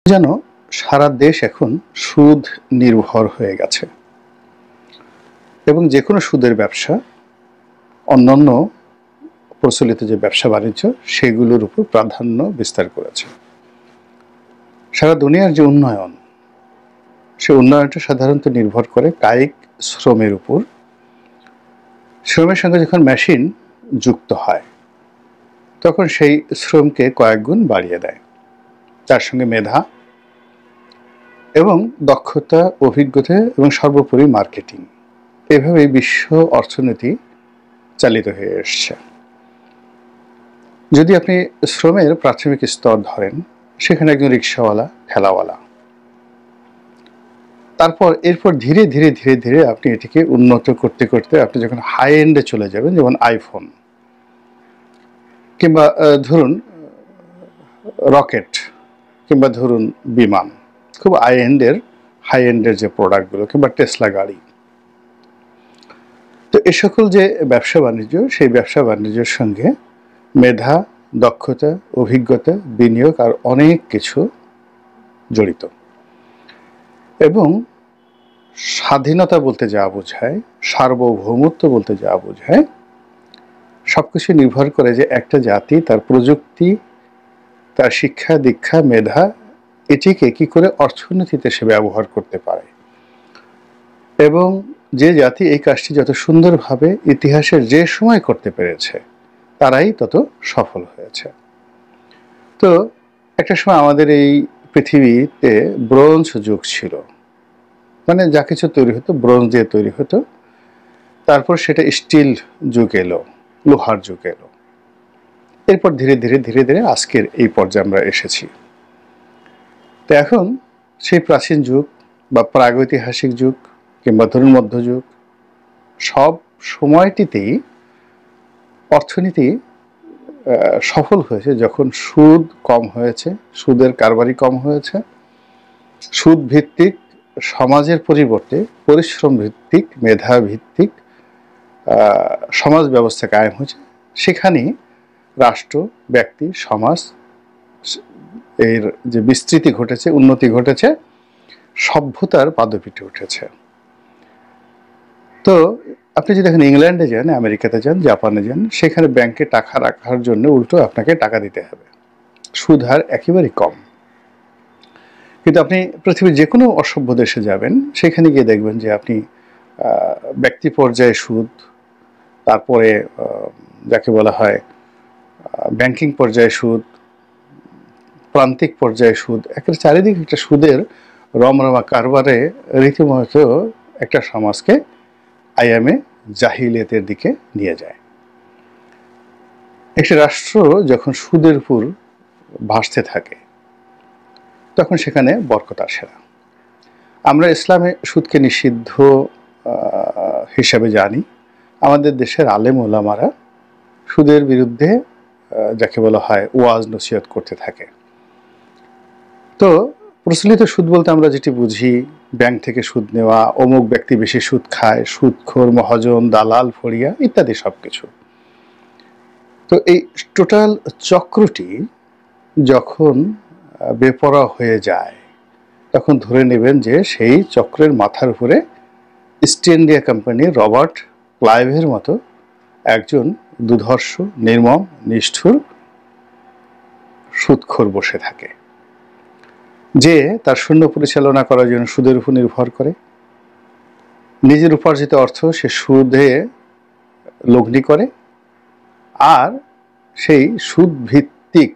যেন সারা দেশ এখন সুদ নির্ভর হয়ে গেছে এবং যে কোনো সুদের ব্যবসা অন্যান্য প্রচলিত যে ব্যবসা বাণিজ্য সেগুলোর উপর প্রাধান্য বিস্তার করেছে। সারা দুনিয়ার যে উন্নয়ন, সে উন্নয়নটা সাধারণত নির্ভর করে কায়িক শ্রমের উপর। শ্রমের সঙ্গে যখন মেশিন যুক্ত হয় তখন সেই শ্রমকে কয়েক গুণ বাড়িয়ে দেয়। তার সঙ্গে মেধা এবং দক্ষতা, অভিজ্ঞতা এবং সর্বোপরি মার্কেটিং, এভাবেই বিশ্ব অর্থনীতি চালিত হয়ে এসছে। যদি আপনি শ্রমের প্রাথমিক স্তর ধরেন, সেখানে একজন রিক্সাওয়ালা, ঠেলাওয়ালা, তারপর এরপর ধীরে ধীরে ধীরে ধীরে আপনি এটিকে উন্নত করতে করতে আপনি যখন হাই এন্ডে চলে যাবেন, যেমন আইফোন কিংবা ধরুন রকেট কিংবা ধরুন বিমান, খুব হাই এন্ডের যে প্রোডাক্টগুলো, কিংবা টেসলা গাড়ি, তো এ সকল যে ব্যবসা বাণিজ্য, সেই ব্যবসা বাণিজ্যের সঙ্গে মেধা, দক্ষতা, অভিজ্ঞতা, বিনিয়োগ আর অনেক কিছু জড়িত। এবং স্বাধীনতা বলতে যা বোঝায়, সার্বভৌমত্ব বলতে যা বোঝায়, সবকিছু নির্ভর করে যে একটা জাতি তার প্রযুক্তি, তার শিক্ষা দীক্ষা, মেধা, এটিকে কি করে অর্থনীতিতে সে ব্যবহার করতে পারে। এবং যে জাতি এই কাজটি যত সুন্দরভাবে ইতিহাসের যে সময় করতে পেরেছে, তারাই তত সফল হয়েছে। তো একটা সময় আমাদের এই পৃথিবীতে ব্রোঞ্জ যুগ ছিল, মানে যা কিছু তৈরি হতো ব্রোঞ্জ দিয়ে তৈরি হতো। তারপর সেটা স্টিল যুগ এলো, লোহার যুগ এলো। এরপর ধীরে ধীরে ধীরে ধীরে আজকের এই পর্যায়ে আমরা এসেছি। তো এখন সেই প্রাচীন যুগ বা প্রাগৈতিহাসিক যুগ কিংবা ধরুন মধ্যযুগ, সব সময়টিতেই অর্থনীতি সফল হয়েছে যখন সুদ কম হয়েছে, সুদের কারবারি কম হয়েছে, সুদ ভিত্তিক সমাজের পরিবর্তে পরিশ্রম ভিত্তিক, মেধা ভিত্তিক সমাজ ব্যবস্থা কায়েম হয়েছে। সেখানেই রাষ্ট্র, ব্যক্তি, সমাজ এর যে বিস্তৃতি ঘটেছে, উন্নতি ঘটেছে, সভ্যতার পাদপীঠে উঠেছে। তো আপনি যদি এখন ইংল্যান্ডে যান, আমেরিকাতে যান, জাপানে যান, সেখানে ব্যাংকে টাকা রাখার জন্য উল্টো আপনাকে টাকা দিতে হবে। সুদ হার একেবারেই কম। কিন্তু আপনি পৃথিবীর যে কোনো অসভ্য দেশে যাবেন, সেখানে গিয়ে দেখবেন যে আপনি ব্যক্তি পর্যায়ে সুদ, তারপরে যাকে বলা হয় ব্যাংকিং পর্যায়ে সুদ, প্রান্তিক পর্যায়ে সুদ, একটা চারিদিকে একটা সুদের রমরমা কারবারে রীতিমতো একটা সমাজকে আয়ামে জাহিলিয়াতের দিকে নিয়ে যায়। একটি রাষ্ট্র যখন সুদের উপর ভাসতে থাকে, তখন সেখানে বরকত আসে না। আমরা ইসলামে সুদকে নিষিদ্ধ হিসাবে জানি। আমাদের দেশের আলেম ওলামারা সুদের বিরুদ্ধে যাকে বলা হয় ওয়াজ নসিহত করতে থাকে। তো প্রচলিত সুদ বলতে আমরা যেটি বুঝি, ব্যাংক থেকে সুদ নেওয়া, অমুক ব্যক্তি বেশি সুদ খায়, সুদখোর, মহাজন, দালাল, ফড়িয়া ইত্যাদি সব কিছু। তো এই টোটাল চক্রটি যখন বেপরোয়া হয়ে যায়, তখন ধরে নেবেন যে সেই চক্রের মাথার উপরে ইস্ট ইন্ডিয়া কোম্পানির রবার্ট ক্লাইভের মতো একজন দুর্ধর্ষ, নির্মম, নিষ্ঠুর সুদখোর বসে থাকে, যে তার সৈন্য পরিচালনা করার জন্য সুদের উপর নির্ভর করে। নিজের উপার্জিত অর্থ সে সুদে লগ্নি করে, আর সেই সুদ ভিত্তিক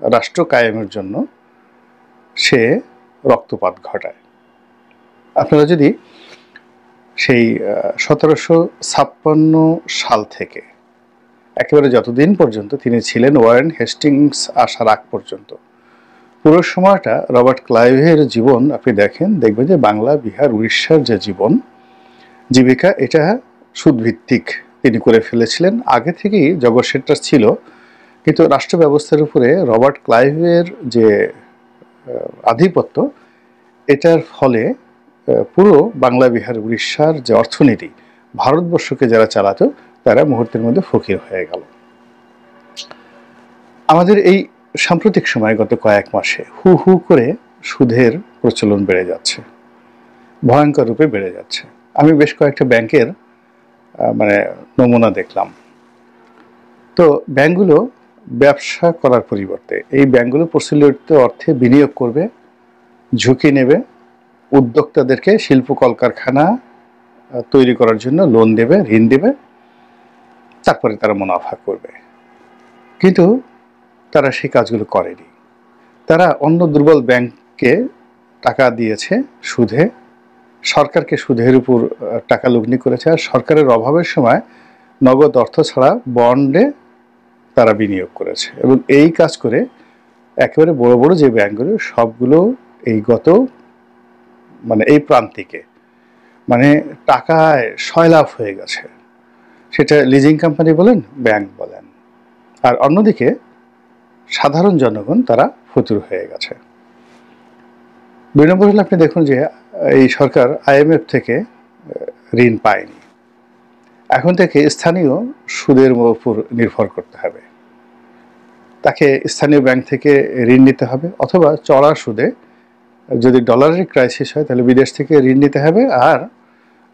রাষ্ট্র কায়েমের জন্য সে রক্তপাত ঘটায়। আপনারা যদি সেই 1756 সাল থেকে একেবারে যতদিন পর্যন্ত তিনি ছিলেন, ওয়ারেন হেস্টিংস আসার আগ পর্যন্ত পুরো সময়টা রবার্ট ক্লাইভের জীবন আপনি দেখেন, দেখবেন যে বাংলা, বিহার, উড়িষ্যার যে জীবন জীবিকা, এটা সুদভিত্তিক তিনি করে ফেলেছিলেন। আগে থেকেই জগৎ সেটা ছিল, কিন্তু রাষ্ট্র ব্যবস্থার উপরে রবার্ট ক্লাইভের যে আধিপত্য, এটার ফলে পুরো বাংলা, বিহার, উড়িষ্যার যে অর্থনীতি, ভারতবর্ষকে যারা চালাতো, তারা মুহূর্তের মধ্যে ফকির হয়ে গেল। আমাদের এই সাম্প্রতিক সময় গত কয়েক মাসে হু হু করে সুদের প্রচলন বেড়ে যাচ্ছে, ভয়ঙ্কর রূপে বেড়ে যাচ্ছে। আমি বেশ কয়েকটা ব্যাংকের মানে নমুনা দেখলাম। তো ব্যাংকগুলো ব্যবসা করার পরিবর্তে এই ব্যাংকগুলো প্রচলিত অর্থে বিনিয়োগ করবে, ঝুঁকি নেবে, উদ্যোক্তাদেরকে শিল্প কলকারখানা তৈরি করার জন্য লোন দেবে, ঋণ দেবে, তারপরে তারা মুনাফা করবে। কিন্তু তারা সেই কাজগুলো করেনি। তারা অন্য দুর্বল ব্যাংককে টাকা দিয়েছে সুদে, সরকারকে সুদের উপর টাকা লগ্নি করেছে, আর সরকারের অভাবের সময় নগদ অর্থ ছাড়া বন্ডে তারা বিনিয়োগ করেছে। এবং এই কাজ করে একেবারে বড় বড় যে ব্যাংকগুলো সবগুলো এই এই প্রান্তিকে টাকায় সয়লাভ হয়ে গেছে, সেটা লিজিং কোম্পানি বলেন, ব্যাংক বলেন। আর অন্যদিকে সাধারণ জনগণ তারা ফতুর হয়ে গেছে। 2 নম্বর হলে আপনি দেখুন যে এই সরকার IMF থেকে ঋণ পায়নি, এখন থেকে স্থানীয় সুদের উপর নির্ভর করতে হবে। তাকে স্থানীয় ব্যাংক থেকে ঋণ নিতে হবে, অথবা চড়া সুদে, যদি ডলারের ক্রাইসিস হয় তাহলে বিদেশ থেকে ঋণ নিতে হবে, আর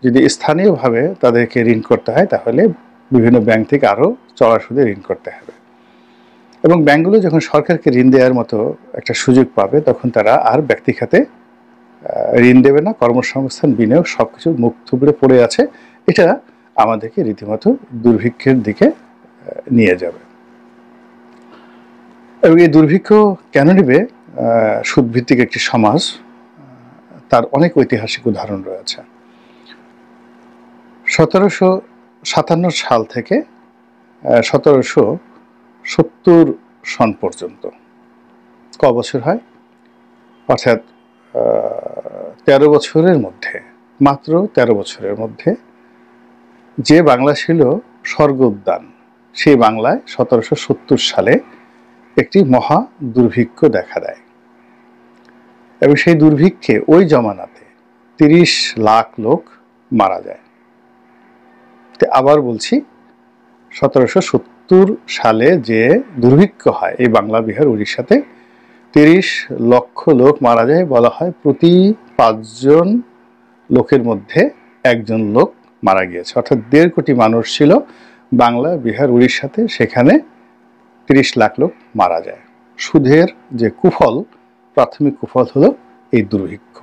যদি স্থানীয়ভাবে তাদেরকে ঋণ করতে হয় তাহলে বিভিন্ন ব্যাংক থেকে আরও চড়া সুদে ঋণ করতে হবে। এবং ব্যাংকগুলো যখন সরকারকে ঋণ দেওয়ার মতো একটা সুযোগ পাবে তখন তারা আর ব্যক্তি খাতে ঋণ দেবে না, কর্মসংস্থান, বিনিয়োগ সবকিছু মুখ থুবড়ে পড়ে আছে। এটা আমাদেরকে রীতিমতো দুর্ভিক্ষের দিকে নিয়ে যাবে। এবং এই দুর্ভিক্ষ কেন নেবে? সুদভিত্তিক একটি সমাজ, তার অনেক ঐতিহাসিক উদাহরণ রয়েছে। 1757 সাল থেকে 1770 সন পর্যন্ত ক বছর হয়? অর্থাৎ 13 বছরের মধ্যে, মাত্র 13 বছরের মধ্যে যে বাংলা ছিল স্বর্গ উদ্যান, সেই বাংলায় 1770 সালে একটি মহা দুর্ভিক্ষ দেখা দেয়। এবং সেই দুর্ভিক্ষে ওই জমানাতে 30 লাখ লোক মারা যায়। আবার বলছি, 1770 সালে যে দুর্ভিক্ষ হয় এই বাংলা, বিহার, উড়িষ্যাতে 30 লক্ষ লোক মারা যায়। বলা হয় প্রতি 5 জন লোকের মধ্যে একজন লোক মারা গিয়েছে। অর্থাৎ 1.5 কোটি মানুষ ছিল বাংলা, বিহার, উড়িষ্যাতে, সেখানে 30 লাখ লোক মারা যায়। সুদের যে কুফল, প্রাথমিক কুফল হলো এই দুর্ভিক্ষ।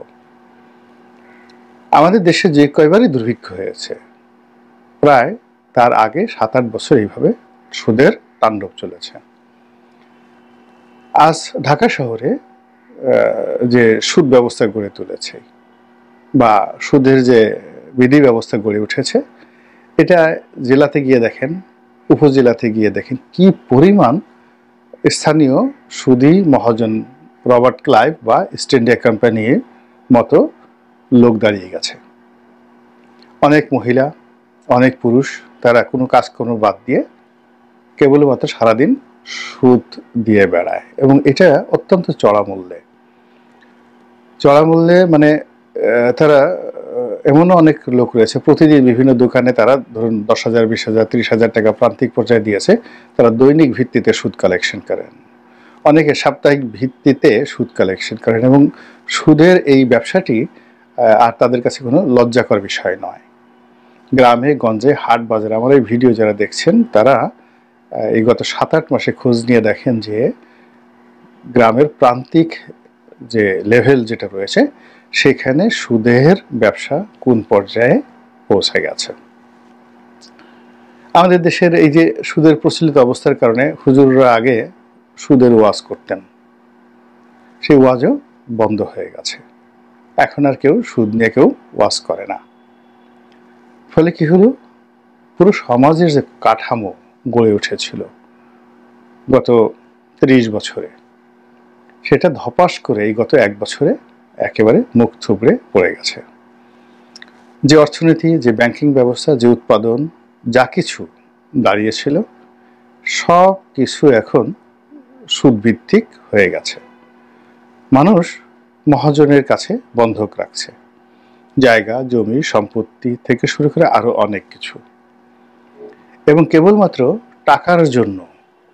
আমাদের দেশে যে কয়বারই দুর্ভিক্ষ হয়েছে, প্রায় তার আগে 7-8 বছর এইভাবে সুদের তাণ্ডব চলেছে। আজ ঢাকা শহরে যে সুদ ব্যবস্থা গড়ে তুলেছে বা সুদের যে বিধি ব্যবস্থা গড়ে উঠেছে, এটা জেলাতে গিয়ে দেখেন, উপজেলাতে গিয়ে দেখেন কি পরিমাণ স্থানীয় সুদী মহাজন, রবার্ট ক্লাইভ বা ইস্ট ইন্ডিয়া কোম্পানির মতো লোক দাঁড়িয়ে গেছে। অনেক মহিলা, অনেক পুরুষ, তারা কোনো কাজকর্ম বাদ দিয়ে কেবলমাত্র সারাদিন সুদ দিয়ে বেড়ায়। এবং এটা অত্যন্ত চড়া মূল্যে তারা, এমনও অনেক লোক রয়েছে প্রতিদিন বিভিন্ন দোকানে তারা ধরুন 10,000, 20,000, 30,000 টাকা প্রান্তিক পর্যায়ে দিয়েছে, তারা দৈনিক ভিত্তিতে সুদ কালেকশন করেন, অনেকে সাপ্তাহিক ভিত্তিতে সুদ কালেকশন করেন। এবং সুদের এই ব্যবসাটি আর তাদের কাছে কোনো লজ্জাকর বিষয় নয়। গ্রামে গঞ্জে, হাট বাজারে, আমার এই ভিডিও যারা দেখছেন তারা এই গত 7-8 মাসে খোঁজ নিয়ে দেখেন যে গ্রামের প্রান্তিক যে লেভেল যেটা রয়েছে সেখানে সুদের ব্যবসা কোন পর্যায়ে পৌঁছে গেছে। আমাদের দেশের এই যে সুদের প্রচলিত অবস্থার কারণে হুজুররা আগে সুদের ওয়াজ করতেন, সেই ওয়াজও বন্ধ হয়ে গেছে। এখন আর কেউ সুদ নিয়ে কেউ ওয়াজ করে না। ফলে কি হলো, পুরো সমাজের যে কাঠামো গড়ে উঠেছিল গত 30 বছরে, সেটা ধপাস করে এই গত 1 বছরে একেবারে মুখ থুবড়ে পড়ে গেছে। যে অর্থনীতি, যে ব্যাংকিং ব্যবস্থা, যে উৎপাদন, যা কিছু দাঁড়িয়েছিল সব কিছু এখন সুদভিত্তিক হয়ে গেছে। মানুষ মহাজনের কাছে বন্ধক রাখছে, জায়গা, জমি, সম্পত্তি থেকে শুরু করে আরো অনেক কিছু। এবং কেবলমাত্র টাকার জন্য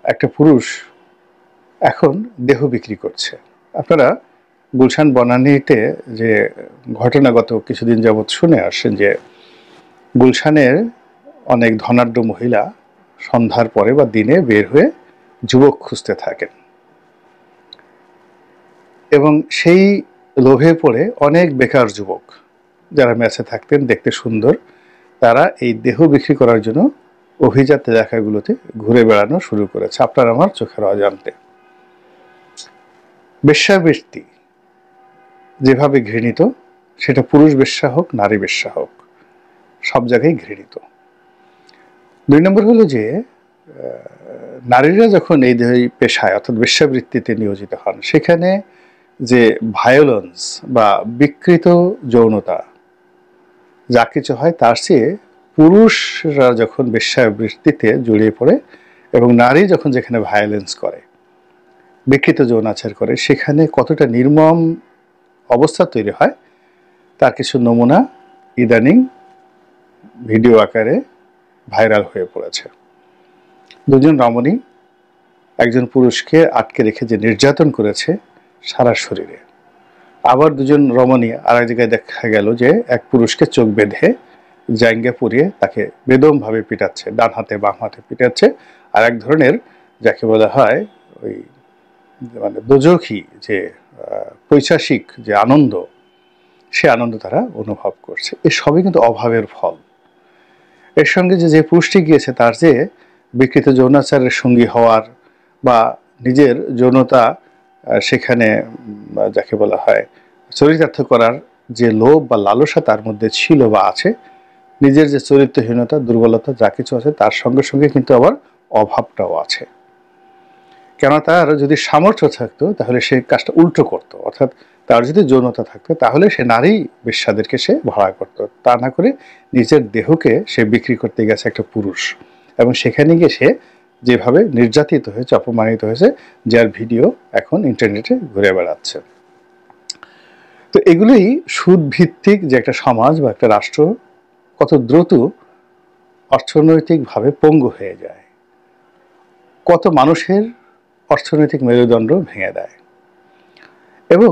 একটা পুরুষ এখন দেহ বিক্রি করছে। আপনারা গুলশান বনানীতে যে ঘটনাগত কিছুদিন যাবৎ শুনে আসছেন যে গুলশানের অনেক ধনাঢ্য মহিলা সন্ধ্যার পরে বা দিনে বের হয়ে যুবক খুঁজতে থাকেন এবং সেই লোভে পড়ে অনেক বেকার যুবক যারা ম্যাচে থাকতেন দেখতে সুন্দর তারা এই দেহ বিক্রি করার জন্য অভিজাত এলাকাগুলোতে ঘুরে বেড়ানো শুরু করেছে আপনার আমার চোখের অজান্তে। বেশ্যাবৃত্তি যেভাবে ঘৃণিত সেটা পুরুষ বেশ্যা হোক নারী বেশ্যা হোক সব জায়গায় ঘৃণিত। 2 নম্বর হলো যে নারীরা যখন এই পেশায় অর্থাৎ বেশ্যাবৃত্তিতে নিয়োজিত হন সেখানে যে ভায়োলেন্স বা বিকৃত যৌনতা যা কিছু হয় তার চেয়ে পুরুষরা যখন বেশ্যাবৃত্তিতে জড়িয়ে পড়ে এবং নারী যখন যেখানে ভায়োলেন্স করে বিকৃত যৌনাচার করে সেখানে কতটা নির্মম অবস্থা তৈরি হয় তার কিছু নমুনা ইদানিং ভিডিও আকারে ভাইরাল হয়ে পড়েছে। 2 জন রমণী একজন পুরুষকে আটকে রেখে যে নির্যাতন করেছে সারা শরীরে, আবার 2 জন রমণী আর এক জায়গায় দেখা গেল যে এক পুরুষকে চোখ বেঁধে জাঙ্গা পরিয়ে তাকে বেদমভাবে পিটাচ্ছে, ডান হাতে বাম হাতে পিটাচ্ছে আর এক ধরনের যাকে বলা হয় ওই মানে দোজখী যে পৈশাসিক যে আনন্দ সে আনন্দ তারা অনুভব করছে। এই সবই কিন্তু অভাবের ফল। এর সঙ্গে যে পুরুষটি গিয়েছে তার যে বিকৃত যৌনাচারের সঙ্গী হওয়ার বা নিজের যৌনতা সেখানে যাকে বলা হয় চরিতার্থ করার যে লোভ বা লালসা তার মধ্যে ছিল বা আছে, নিজের যে চরিত্রহীনতা দুর্বলতা যা কিছু আছে তার সঙ্গে সঙ্গে কিন্তু আবার অভাবটাও আছে। কেন তার যদি সামর্থ্য থাকতো তাহলে সে কাজটা উল্টো করতো, অর্থাৎ তার যদি যৌনতা থাকতো তাহলে সে নারী বেশ্যাদেরকে সে ভাড়া করতো, তা না করে নিজের দেহকে সে বিক্রি করতে গেছে একটা পুরুষ এবং সেখানে গিয়ে সে যেভাবে নির্যাতিত হয়েছে অপমানিত হয়েছে যার ভিডিও এখন ইন্টারনেটে ঘুরে বেড়াচ্ছে। তো এগুলোই সুদ ভিত্তিক যে একটা সমাজ বা একটা রাষ্ট্র কত দ্রুত অর্থনৈতিকভাবে পঙ্গু হয়ে যায়, কত মানুষের অর্থনৈতিক মেরুদণ্ড ভেঙে দেয় এবং